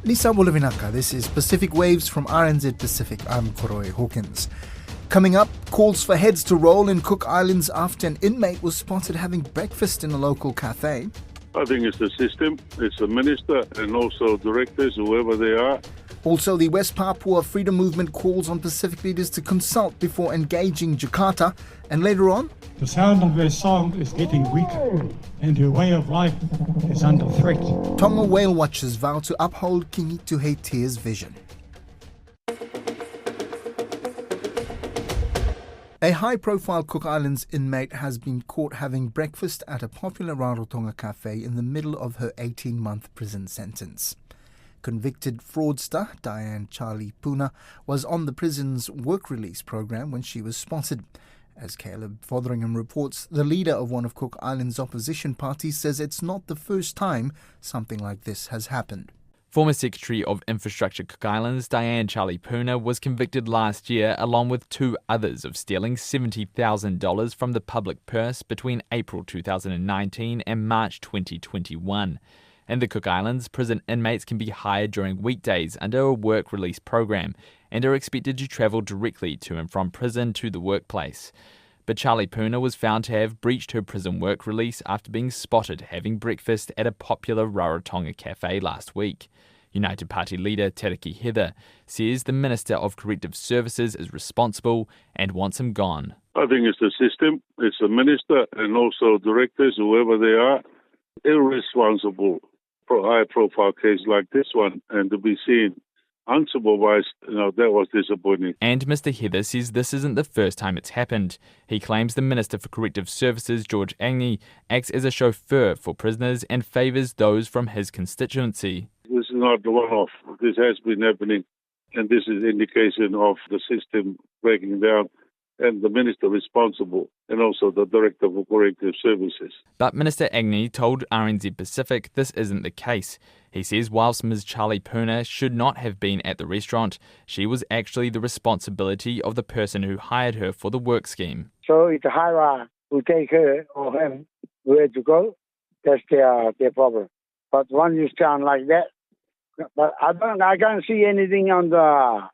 Lisa Wolavinaka, this is Pacific Waves from RNZ Pacific. I'm Koroi Hawkins. Coming up, calls for heads to roll in Cook Islands after an inmate was spotted having breakfast in a local cafe. I think it's the system, it's the minister and also directors, whoever they are. Also, the West Papua Freedom Movement calls on Pacific leaders to consult before engaging Jakarta. And later on, the sound of her song is getting weaker and her way of life is under threat. Tonga whale watchers vow to uphold Kingi Tuhei's vision. A high-profile Cook Islands inmate has been caught having breakfast at a popular Rarotonga cafe in the middle of her 18-month prison sentence. Convicted fraudster Diane Charlie Puna was on the prison's work release program when she was spotted. As Caleb Fotheringham reports, the leader of one of Cook Island's opposition parties says it's not the first time something like this has happened. Former Secretary of Infrastructure Cook Islands, Diane Charlie Puna, was convicted last year along with two others of stealing $70,000 from the public purse between April 2019 and March 2021. In the Cook Islands, prison inmates can be hired during weekdays under a work release program and are expected to travel directly to and from prison to the workplace. But Charlie Puna was found to have breached her prison work release after being spotted having breakfast at a popular Rarotonga cafe last week. United Party leader Tereki Heather says the Minister of Corrective Services is responsible and wants him gone. I think it's the system, it's the minister and also directors, whoever they are, irresponsible for a high-profile case like this one, and to be seen unsupervised, that was disappointing. And Mr Heather says this isn't the first time it's happened. He claims the Minister for Corrective Services, George Agnew, acts as a chauffeur for prisoners and favours those from his constituency. This is not the one-off. This has been happening, and this is an indication of the system breaking down and the minister responsible, and also the Director for Corrective Services. But Minister Agnew told RNZ Pacific this isn't the case. He says whilst Ms Charlie Puna should not have been at the restaurant, she was actually the responsibility of the person who hired her for the work scheme. So if the hirer will take her or him where to go, that's their problem. But when you stand like that, but I can't see anything on the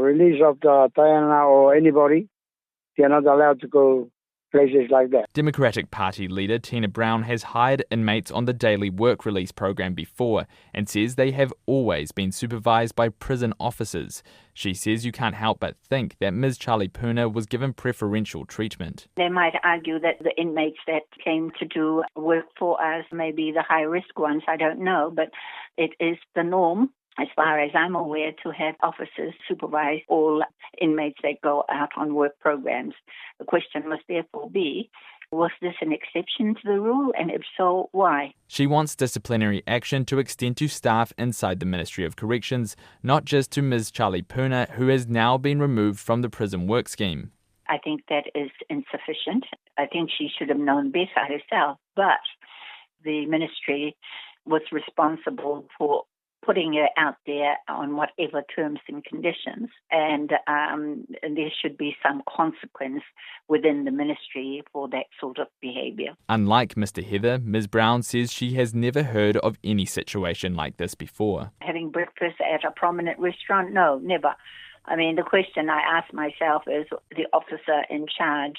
release of the talanoa or anybody. They're not allowed to go places like that. Democratic Party leader Tina Brown has hired inmates on the daily work release program before and says they have always been supervised by prison officers. She says you can't help but think that Ms Charlie Puna was given preferential treatment. They might argue that the inmates that came to do work for us may be the high-risk ones, I don't know, but it is the norm, as far as I'm aware, to have officers supervise all inmates that go out on work programs. The question must therefore be, was this an exception to the rule, and if so, why? She wants disciplinary action to extend to staff inside the Ministry of Corrections, not just to Ms Charlie Puna, who has now been removed from the prison work scheme. I think that is insufficient. I think she should have known better herself, but the ministry was responsible for putting her out there on whatever terms and conditions, and there should be some consequence within the ministry for that sort of behaviour. Unlike Mr Heather, Ms Brown says she has never heard of any situation like this before. Having breakfast at a prominent restaurant? No, never. I mean, the question I ask myself is, the officer in charge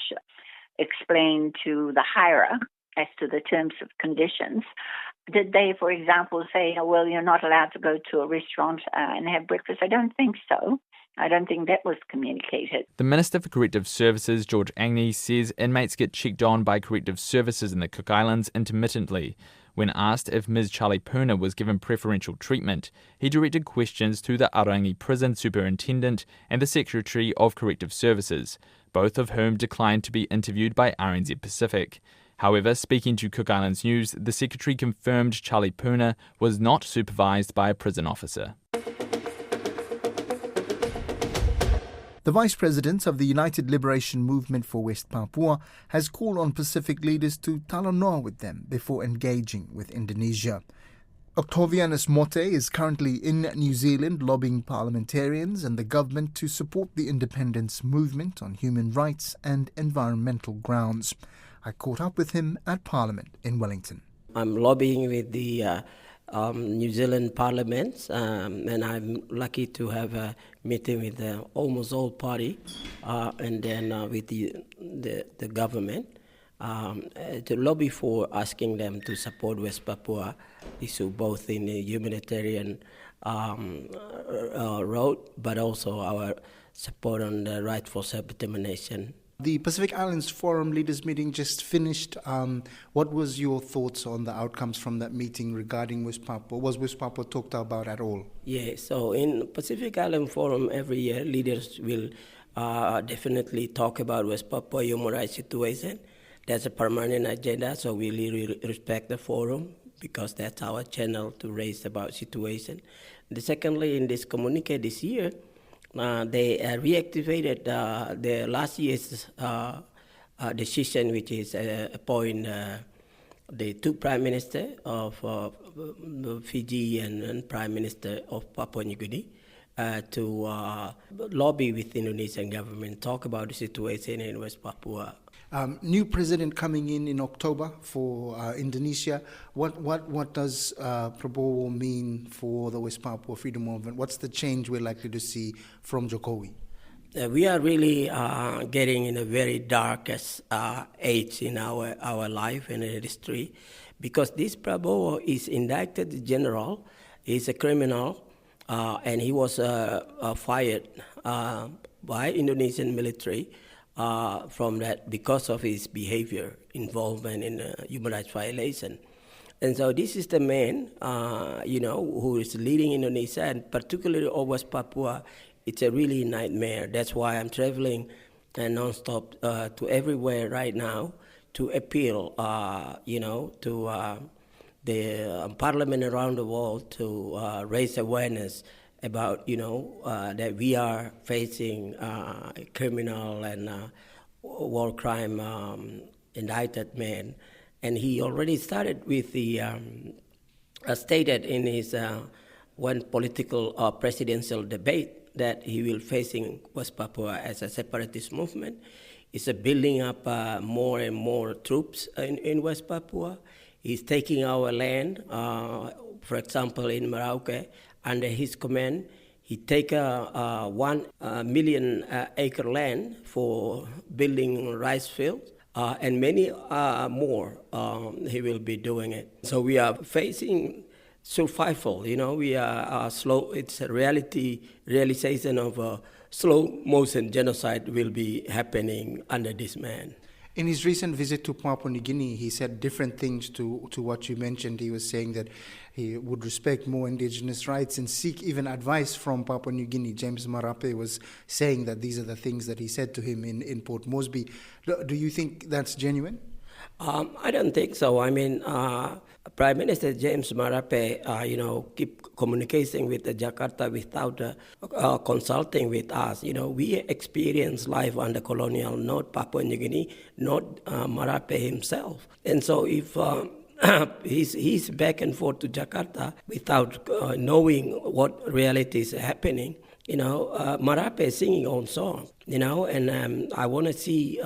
explained to the hirer as to the terms and conditions. Did they, for example, say, well, you're not allowed to go to a restaurant and have breakfast? I don't think so. I don't think that was communicated. The Minister for Corrective Services, George Agnew, says inmates get checked on by Corrective Services in the Cook Islands intermittently. When asked if Ms Charlie Puna was given preferential treatment, he directed questions to the Arangi Prison Superintendent and the Secretary of Corrective Services, both of whom declined to be interviewed by RNZ Pacific. However, speaking to Cook Islands News, the Secretary confirmed Charlie Puna was not supervised by a prison officer. The Vice President of the United Liberation Movement for West Papua has called on Pacific leaders to talanoa with them before engaging with Indonesia. Octavianus Mote is currently in New Zealand lobbying parliamentarians and the government to support the independence movement on human rights and environmental grounds. I caught up with him at Parliament in Wellington. I'm lobbying with the New Zealand parliaments, and I'm lucky to have a meeting with almost all party, and then with the government to lobby for asking them to support West Papua issue, both in the humanitarian road, but also our support on the right for self-determination. The Pacific Islands Forum Leaders Meeting just finished. What was your thoughts on the outcomes from that meeting regarding West Papua? Was West Papua talked about at all? Yeah, so in Pacific Island Forum every year, leaders will definitely talk about West Papua human rights situation. That's a permanent agenda, so we really respect the forum because that's our channel to raise about situation. Secondly, in this communique this year, they reactivated the last year's decision, which is appoint the two prime minister of Fiji and prime minister of Papua New Guinea to lobby with the Indonesian government, talk about the situation in West Papua. New president coming in October for Indonesia. What does Prabowo mean for the West Papua freedom movement? What's the change we're likely to see from Jokowi? We are really getting in a very darkest age in our life and history, because this Prabowo is indicted general, he's a criminal, and he was fired by Indonesian military from that because of his behavior, involvement in human rights violation. And so this is the man, who is leading Indonesia, and particularly over West Papua. It's a really nightmare. That's why I'm traveling non-stop to everywhere right now to appeal, to the parliament around the world to raise awareness about, that we are facing criminal and war crime indicted man. And he already started with the, stated in his one political presidential debate that he will facing West Papua as a separatist movement. It's building up more and more troops in West Papua. He's taking our land, for example, in Merauke, under his command. He take 1 million acre land for building rice fields, and many more he will be doing it. So we are facing survival, we are slow. It's a realization of a slow motion genocide will be happening under this man. In his recent visit to Papua New Guinea, he said different things to what you mentioned. He was saying that he would respect more indigenous rights and seek even advice from Papua New Guinea. James Marape was saying that these are the things that he said to him in Port Moresby. Do you think that's genuine? I don't think so. I mean, Prime Minister James Marape, keep communicating with Jakarta without consulting with us. We experience life under colonial, not Papua New Guinea, not Marape himself. And so if he's back and forth to Jakarta without knowing what reality is happening, Marape is singing own song, and I want to see.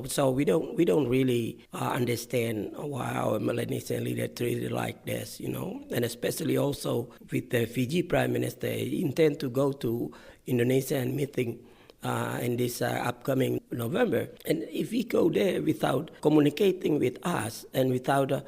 So we don't really understand why our Melanesian leader treated like this, and especially also with the Fiji Prime Minister, he intend to go to Indonesia and meeting in this upcoming November. And if we go there without communicating with us and without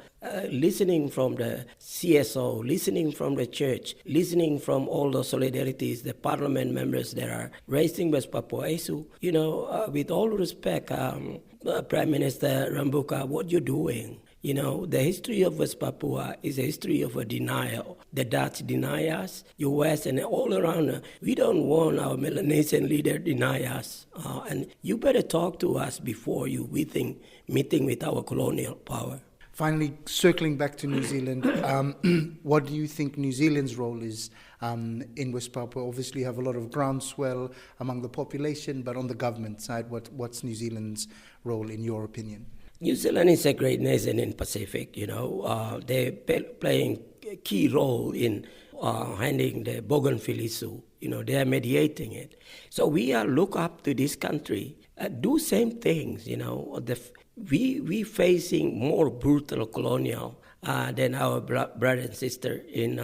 listening from the CSO, listening from the church, listening from all the solidarities, the parliament members that are raising West Papua issue, with all respect, Prime Minister Rambuka, what you're doing? The history of West Papua is a history of a denial. The Dutch deny us, U.S. and all around. We don't want our Melanesian leader deny us. And you better talk to us before you meeting with our colonial power. Finally, circling back to New Zealand, what do you think New Zealand's role is in West Papua? Obviously, you have a lot of groundswell among the population, but on the government side, what's New Zealand's role in your opinion? New Zealand is a great nation in Pacific, They're playing a key role in handling the bougainville issue. They are mediating it. So we look up to this country, do same things, We facing more brutal colonial than our brother and sister in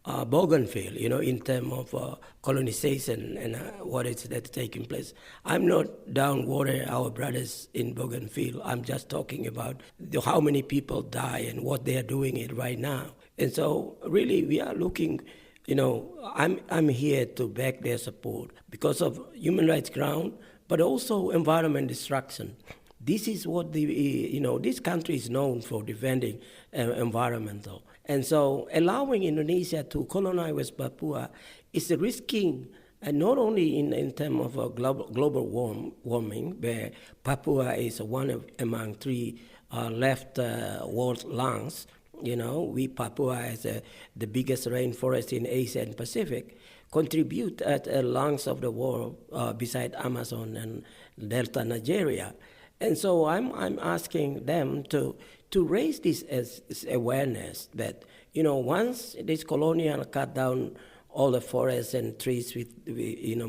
Bougainville, in terms of colonization and what is that taking place. I'm not downwater our brothers in Bougainville. I'm just talking about how many people die and what they are doing it right now. And so really we are looking, I'm here to back their support because of human rights ground, but also environment destruction. This is what this country is known for defending environmental. And so allowing Indonesia to colonize West Papua is risking, and not only in terms of global warming, where Papua is one among three left world lands. We Papua as the biggest rainforest in Asia and Pacific, contribute at lungs of the world beside Amazon and Delta Nigeria. And so I'm asking them to raise this as awareness that, once this colonial cut down all the forests and trees with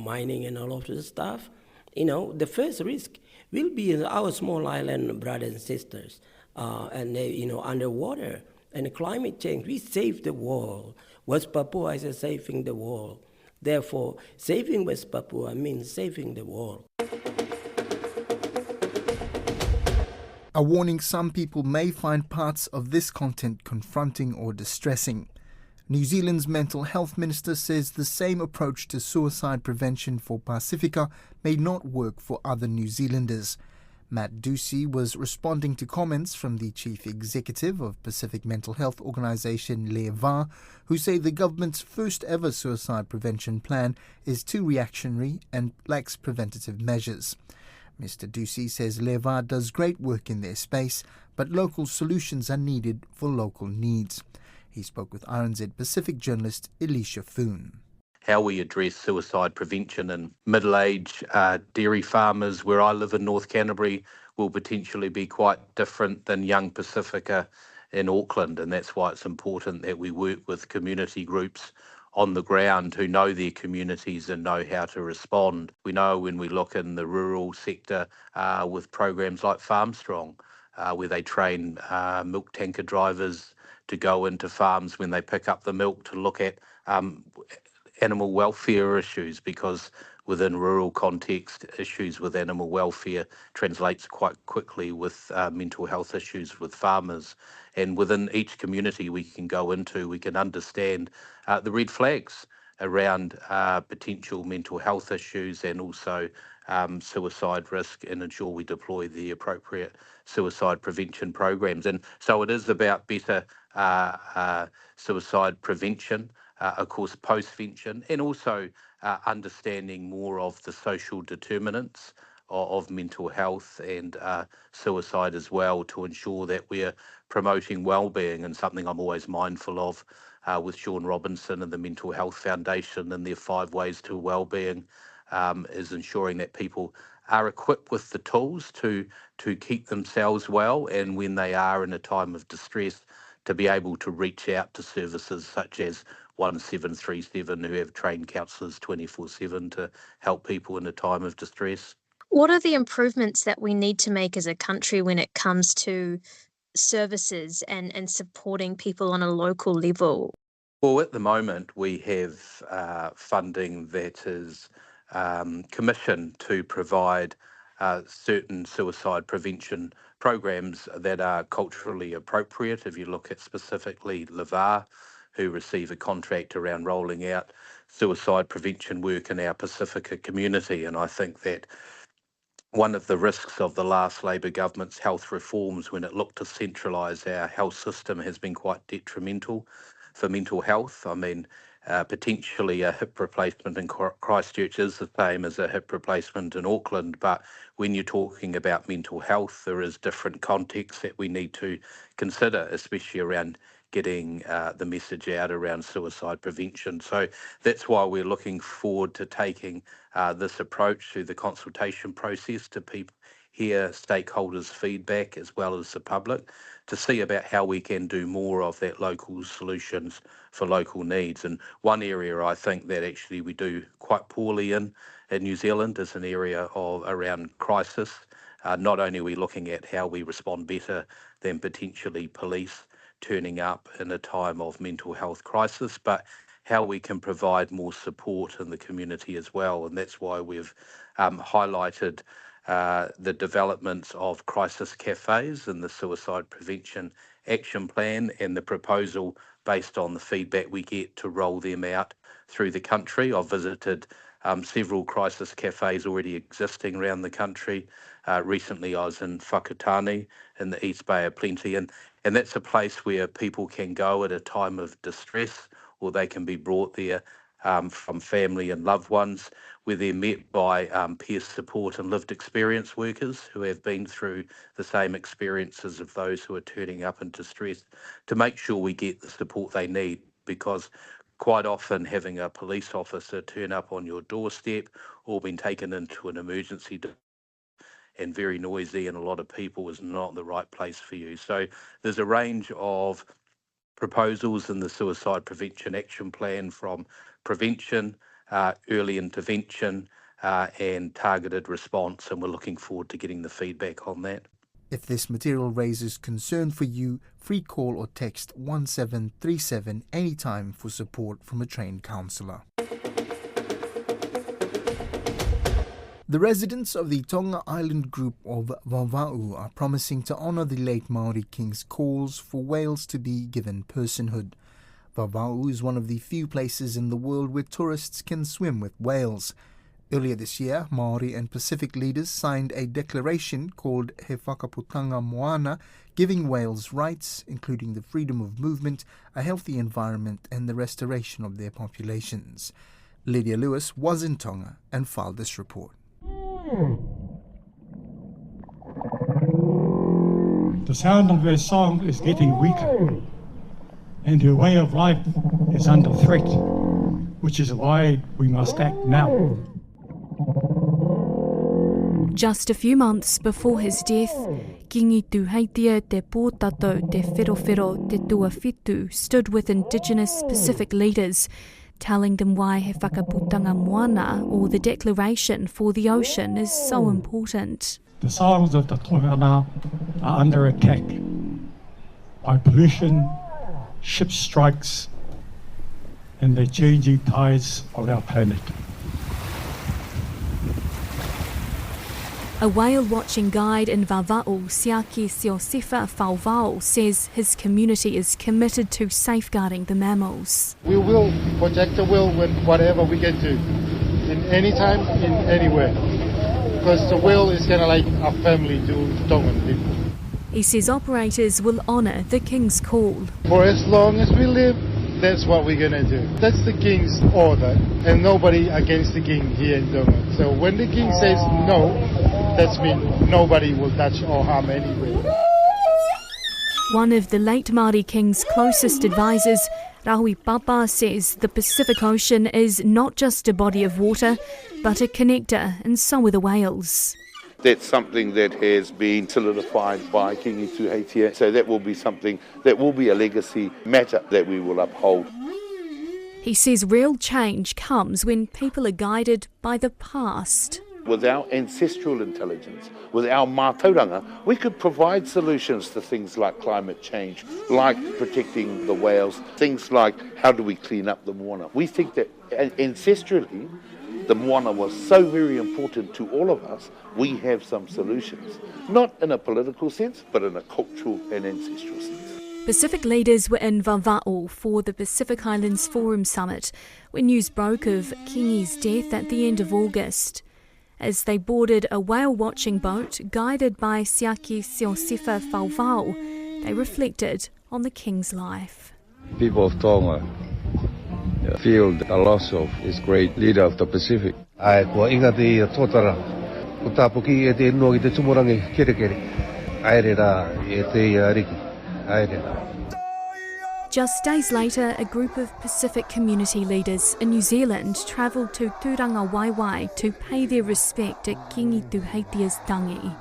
mining and all of this stuff, the first risk will be our small island brothers and sisters, and they, underwater. And climate change, we save the world. West Papua is saving the world. Therefore, saving West Papua means saving the world. A warning some people may find parts of this content confronting or distressing. New Zealand's mental health minister says the same approach to suicide prevention for Pasifika may not work for other New Zealanders. Matt Ducey was responding to comments from the chief executive of Pacific mental health organisation Vava'u, who say the government's first ever suicide prevention plan is too reactionary and lacks preventative measures. Mr. Ducey says Vava'u does great work in their space, but local solutions are needed for local needs. He spoke with RNZ Pacific journalist Elisha Foon. How we address suicide prevention in middle-aged dairy farmers where I live in North Canterbury will potentially be quite different than young Pasifika in Auckland, and that's why it's important that we work with community groups on the ground who know their communities and know how to respond. We know when we look in the rural sector with programs like Farm Strong, where they train milk tanker drivers to go into farms when they pick up the milk to look at animal welfare issues, because within rural context, issues with animal welfare translates quite quickly with mental health issues with farmers. And within each community we can go into, we can understand the red flags around potential mental health issues and also suicide risk, and ensure we deploy the appropriate suicide prevention programs. And so it is about better suicide prevention, of course, postvention, and also understanding more of the social determinants of mental health and suicide as well, to ensure that we're promoting wellbeing. And something I'm always mindful of with Sean Robinson and the Mental Health Foundation and their 5 ways to wellbeing is ensuring that people are equipped with the tools to keep themselves well, and when they are in a time of distress, to be able to reach out to services such as 1737, who have trained counsellors 24/7 to help people in a time of distress. What are the improvements that we need to make as a country when it comes to services and supporting people on a local level? Well, at the moment, we have funding that is commissioned to provide certain suicide prevention programs that are culturally appropriate. If you look at specifically Vava'u, who receive a contract around rolling out suicide prevention work in our Pasifika community. And I think that one of the risks of the last Labor government's health reforms, when it looked to centralise our health system, has been quite detrimental for mental health. I mean, potentially a hip replacement in Christchurch is the same as a hip replacement in Auckland, but when you're talking about mental health, there is different contexts that we need to consider, especially around getting the message out around suicide prevention. So that's why we're looking forward to taking this approach through the consultation process to hear stakeholders' feedback as well as the public, to see about how we can do more of that local solutions for local needs. And one area I think that actually we do quite poorly in New Zealand is an area of around crisis. Not only are we looking at how we respond better than potentially police turning up in a time of mental health crisis, but how we can provide more support in the community as well. And that's why we've highlighted the developments of crisis cafes in the Suicide Prevention Action Plan and the proposal based on the feedback we get to roll them out through the country. I've visited several crisis cafes already existing around the country. Recently I was in Whakatane in the East Bay of Plenty, and that's a place where people can go at a time of distress, or they can be brought there from family and loved ones, where they're met by peer support and lived experience workers who have been through the same experiences of those who are turning up in distress, to make sure we get the support they need. Because quite often having a police officer turn up on your doorstep or being taken into an emergency and very noisy and a lot of people is not the right place for you. So there's a range of proposals in the Suicide Prevention Action Plan, from prevention, early intervention and targeted response, and we're looking forward to getting the feedback on that. If this material raises concern for you, free call or text 1737 anytime for support from a trained counsellor. The residents of the Tonga island group of Vava'u are promising to honour the late Maori King's calls for whales to be given personhood. Vava'u is one of the few places in the world where tourists can swim with whales. Earlier this year, Maori and Pacific leaders signed a declaration called He Whakaputanga Moana, giving whales rights, including the freedom of movement, a healthy environment and the restoration of their populations. Lydia Lewis was in Tonga and filed this report. The sound of her song is getting weaker, and her way of life is under threat, which is why we must act now. Just a few months before his death, Kingi Tuheitia te Pōtato te Wherowhero te Tuawhitu stood with Indigenous Pacific leaders, telling them why He Whakaputanga Moana, or the Declaration for the Ocean, is so important. The songs of the talanoa are under attack by pollution, ship strikes, and the changing tides of our planet. A whale-watching guide in Vava'u, Siaki Siosefa Vava'u, says his community is committed to safeguarding the mammals. We will protect the whale with whatever we can do, in any time, in anywhere, because the whale is kind of like a family to Tongan people. He says operators will honour the King's call. For as long as we live, that's what we're going to do. That's the King's order, and nobody against the King here in Tonga. So when the King says no, that means nobody will touch or harm anywhere. One of the late Maori King's closest advisors, Rahui Papa, says the Pacific Ocean is not just a body of water, but a connector, and so are the whales. That's something that has been solidified by Kingi Tuheitia, so that will be something that will be a legacy matter that we will uphold. He says real change comes when people are guided by the past. With our ancestral intelligence, with our mātauranga, we could provide solutions to things like climate change, like protecting the whales, things like how do we clean up the moana. We think that ancestrally, the moana was so very important to all of us, we have some solutions. Not in a political sense, but in a cultural and ancestral sense. Pacific leaders were in Vava'u for the Pacific Islands Forum Summit when news broke of Kingi's death at the end of August. As they boarded a whale-watching boat guided by Siaki Siosefa Vava'u, they reflected on the King's life. People of Tonga feel the loss of this great leader of the Pacific. Just days later, a group of Pacific community leaders in New Zealand travelled to Turanga Waiwai to pay their respect at Kingi Tuheitia's tangi.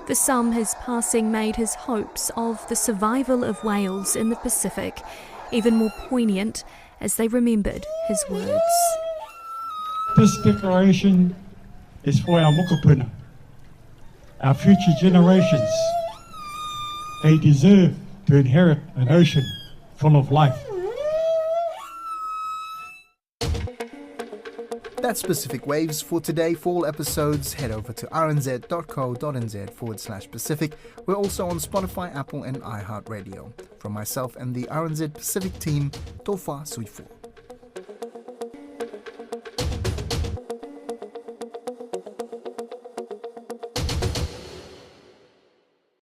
For some, his passing made his hopes of the survival of whales in the Pacific even more poignant as they remembered his words. This declaration is for our mokopuna, our future generations. They deserve to inherit an ocean full of life. That's Pacific Waves for today. For all episodes, head over to rnz.co.nz/Pacific. We're also on Spotify, Apple and iHeartRadio. From myself and the RNZ Pacific team, Tofa Suifu.